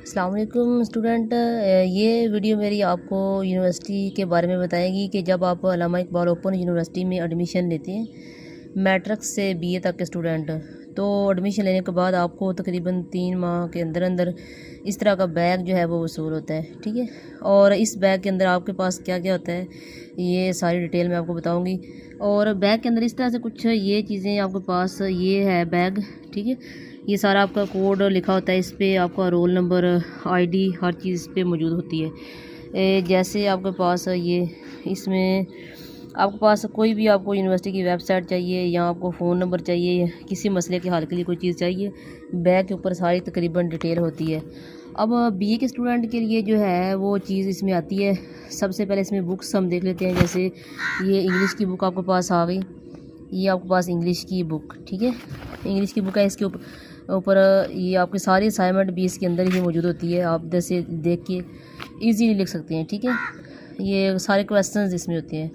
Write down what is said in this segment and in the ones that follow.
अस्सलाम वालेकुम स्टूडेंट। ये वीडियो मेरी आपको यूनिवर्सिटी के बारे में बताएगी कि जब आप अल्लामा इकबाल ओपन यूनिवर्सिटी में एडमिशन लेते हैं मैट्रिक से बीए तक के स्टूडेंट, तो एडमिशन लेने के बाद आपको तकरीबन 3 माह के अंदर अंदर इस तरह का बैग जो है वो वसूल होता है। ठीक है, और इस बैग के अंदर आपके पास क्या क्या होता है ये सारी डिटेल मैं आपको बताऊँगी। और बैग के अंदर इस तरह से कुछ ये चीज़ें आपके पास, ये है बैग। ठीक है, ये सारा आपका कोड लिखा होता है, इस पर आपका रोल नंबर, आईडी, हर चीज़ इस पर मौजूद होती है। जैसे आपके पास ये इसमें आपके पास कोई भी आपको यूनिवर्सिटी की वेबसाइट चाहिए या आपको फ़ोन नंबर चाहिए, किसी मसले के हल के लिए कोई चीज़ चाहिए, बैग के ऊपर सारी तकरीबन डिटेल होती है। अब बीए के स्टूडेंट के लिए जो है वो चीज़ इसमें आती है। सबसे पहले इसमें बुक्स हम देख लेते हैं। जैसे ये इंग्लिश की बुक आपके पास आ गई, ये आपके पास इंग्लिश की बुक, ठीक है, इंग्लिश की बुक है। इसके ऊपर ये आपकी सारी असाइनमेंट भी इसके अंदर ही मौजूद होती है, आप इधर से देख के इजीली लिख सकते हैं। ठीक है, ये सारे क्वेश्चंस इसमें होते हैं।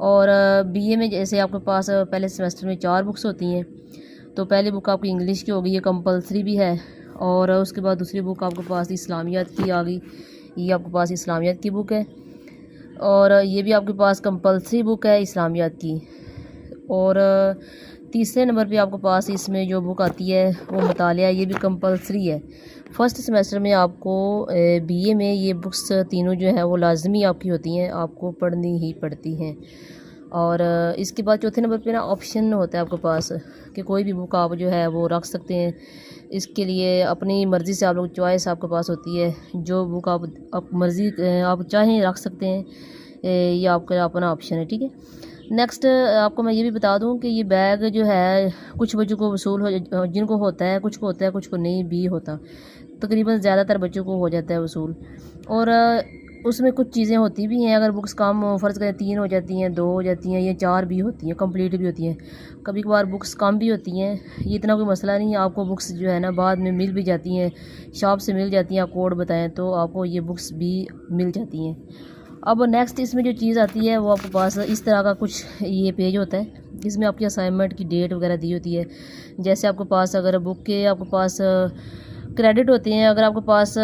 और बीए में जैसे आपके पास पहले सेमेस्टर में 4 बुक्स होती हैं, तो पहली बुक आपकी इंग्लिश की होगी, ये कंपलसरी भी है। और उसके बाद दूसरी बुक आपके पास इस्लामियात की आ गई, ये आपके पास इस्लामियात की बुक है। और ये भी आपके पास कंपलसरी बुक है इस्लामियात की। और तीसरे नंबर पे आपके पास इसमें जो बुक आती है वो मुतालिया, ये भी कंपलसरी है। फर्स्ट सेमेस्टर में आपको बीए में ये बुक्स तीनों जो है वो लाजमी आपकी होती हैं, आपको पढ़नी ही पड़ती हैं। और इसके बाद चौथे नंबर पे ना ऑप्शन होता है आपके पास कि कोई भी बुक आप जो है वो रख सकते हैं। इसके लिए अपनी मर्ज़ी से आप लोग चॉइस आपके पास होती है, जो बुक आप मर्ज़ी आप चाहें रख सकते हैं, ये आपका अपना ऑप्शन है। ठीक है, नेक्स्ट आपको मैं ये भी बता दूं कि ये बैग जो है कुछ बच्चों को वसूल हो, जिनको होता है, कुछ को होता है, कुछ को नहीं भी होता। तकरीबन ज़्यादातर बच्चों को हो जाता है वसूल। और उसमें कुछ चीज़ें होती भी हैं, अगर बुक्स कम फ़र्ज़ करें 3 हो जाती हैं, 2 हो जाती हैं, या 4 भी होती हैं, कंप्लीट भी होती हैं। कभी कभार बुक्स कम भी होती हैं, ये इतना कोई मसला नहीं है। आपको बुक्स जो है ना बाद में मिल भी जाती हैं, शॉप से मिल जाती हैं, आप कोड बताएँ तो आपको ये बुक्स भी मिल जाती हैं। अब नेक्स्ट इसमें जो चीज़ आती है वो आपके पास इस तरह का कुछ ये पेज होता है, इसमें आपकी असाइनमेंट की डेट वगैरह दी होती है। जैसे आपके पास अगर बुक के आपके पास क्रेडिट होते हैं, अगर आपके पास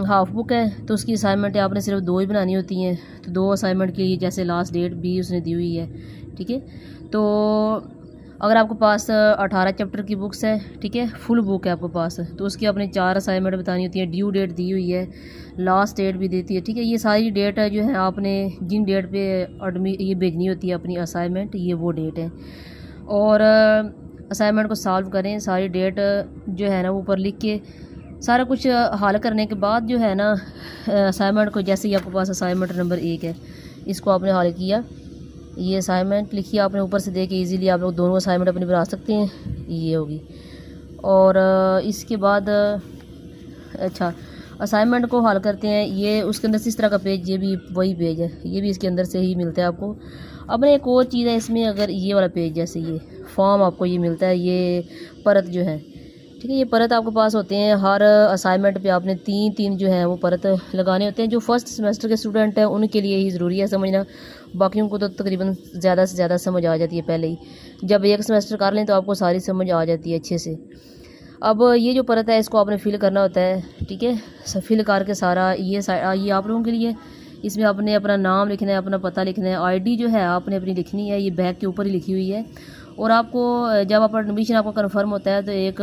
हाफ बुक है तो उसकी असाइनमेंट आपने सिर्फ 2 ही बनानी होती हैं, तो 2 असाइनमेंट की जैसे लास्ट डेट भी उसने दी हुई है। ठीक है, तो अगर आपके पास 18 चैप्टर की बुक्स है, ठीक है, फुल बुक है आपके पास, तो उसकी आपने 4 असाइनमेंट बतानी होती है। ड्यू डेट दी हुई है, लास्ट डेट भी देती है। ठीक है, ये सारी डेट है जो है आपने जिन डेट पे ये भेजनी होती है अपनी असाइनमेंट, ये वो डेट है। और असाइनमेंट को सॉल्व करें, सारी डेट जो है ना ऊपर लिख के सारा कुछ हल करने के बाद जो है ना असाइनमेंट को, जैसे ही आपके पास असाइनमेंट नंबर 1 है, इसको आपने हल किया, ये असाइनमेंट लिखी आपने ऊपर से दे के ईज़िली आप लोग दोनों असाइनमेंट अपनी बना सकते हैं, ये होगी। और इसके बाद अच्छा, असाइनमेंट को हल करते हैं, ये उसके अंदर से इस तरह का पेज, ये भी वही पेज है, ये भी इसके अंदर से ही मिलता है आपको। अब एक और चीज़ है इसमें, अगर ये वाला पेज जैसे ये फॉर्म आपको ये मिलता है, ये परत जो है, ठीक है, ये परत आपके पास होते हैं। हर असाइनमेंट पे आपने 3-3 जो है वो परत लगाने होते हैं। जो फर्स्ट सेमेस्टर के स्टूडेंट हैं उनके लिए ही ज़रूरी है समझना, बाकियों को तो तकरीबन ज़्यादा से ज़्यादा समझ आ जाती है पहले ही। जब एक सेमेस्टर कर लें तो आपको सारी समझ आ जाती है अच्छे से। अब ये जो परत है इसको आपने फिल करना होता है। ठीक है, फिल करके सारा ये आप लोगों के लिए, इसमें आपने अपना नाम लिखना है, अपना पता लिखना है, आईडी जो है आपने अपनी लिखनी है, ये बैग के ऊपर ही लिखी हुई है। और आपको जब आप एडमिशन आपका कंफर्म होता है तो एक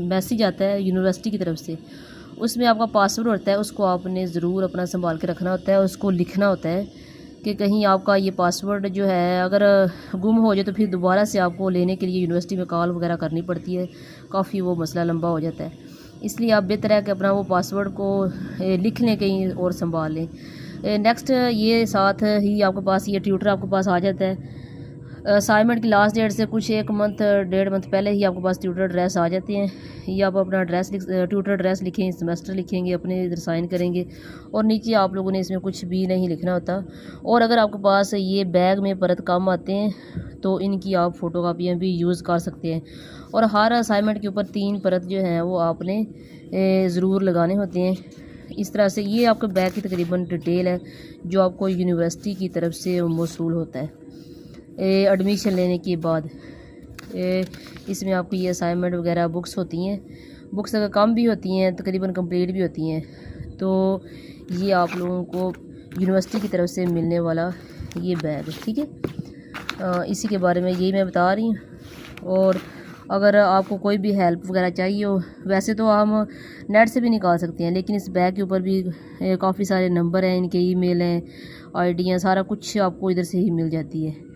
मैसेज आता है यूनिवर्सिटी की तरफ से, उसमें आपका पासवर्ड होता है, उसको आपने ज़रूर अपना संभाल के रखना होता है, उसको लिखना होता है कि कहीं आपका ये पासवर्ड जो है अगर गुम हो जाए तो फिर दोबारा से आपको लेने के लिए यूनिवर्सिटी में कॉल वगैरह करनी पड़ती है, काफ़ी वो मसला लंबा हो जाता है। इसलिए आप बेहतर है कि अपना वो पासवर्ड को लिख लें कहीं और संभाल लें। नेक्स्ट ये साथ ही आपके पास ये ट्यूटर आपके पास आ जाता है। असाइनमेंट की लास्ट डेट से कुछ 1 मंथ 1.5 मंथ पहले ही आपके पास ट्यूटर ड्रेस आ जाते हैं। ये आप अपना ट्यूटर ड्रेस लिखें, सेमेस्टर लिखेंगे, अपने इधर साइन करेंगे, और नीचे आप लोगों ने इसमें कुछ भी नहीं लिखना होता। और अगर आपके पास ये बैग में परत काम आते हैं तो इनकी आप फ़ोटोकॉपियाँ भी यूज़ कर सकते हैं। और हर असाइनमेंट के ऊपर 3 परत जो हैं वो आपने ज़रूर लगाने होते हैं। इस तरह से ये आपके बैग की तकरीबन डिटेल है जो आपको यूनिवर्सिटी की तरफ से मौसूल होता है एडमिशन लेने के बाद। इसमें आपकी ये असाइनमेंट वगैरह बुक्स होती हैं, बुक्स अगर कम भी होती हैं तकरीबन कंप्लीट भी होती हैं। तो ये आप लोगों को यूनिवर्सिटी की तरफ से मिलने वाला ये बैग, ठीक है। इसी के बारे में यही मैं बता रही हूँ। और अगर आपको कोई भी हेल्प वगैरह चाहिए हो, वैसे तो हम नेट से भी निकाल सकते हैं, लेकिन इस बैग के ऊपर भी काफ़ी सारे नंबर हैं, इनके ईमेल हैं, आईडी हैं, सारा कुछ आपको इधर से ही मिल जाती है।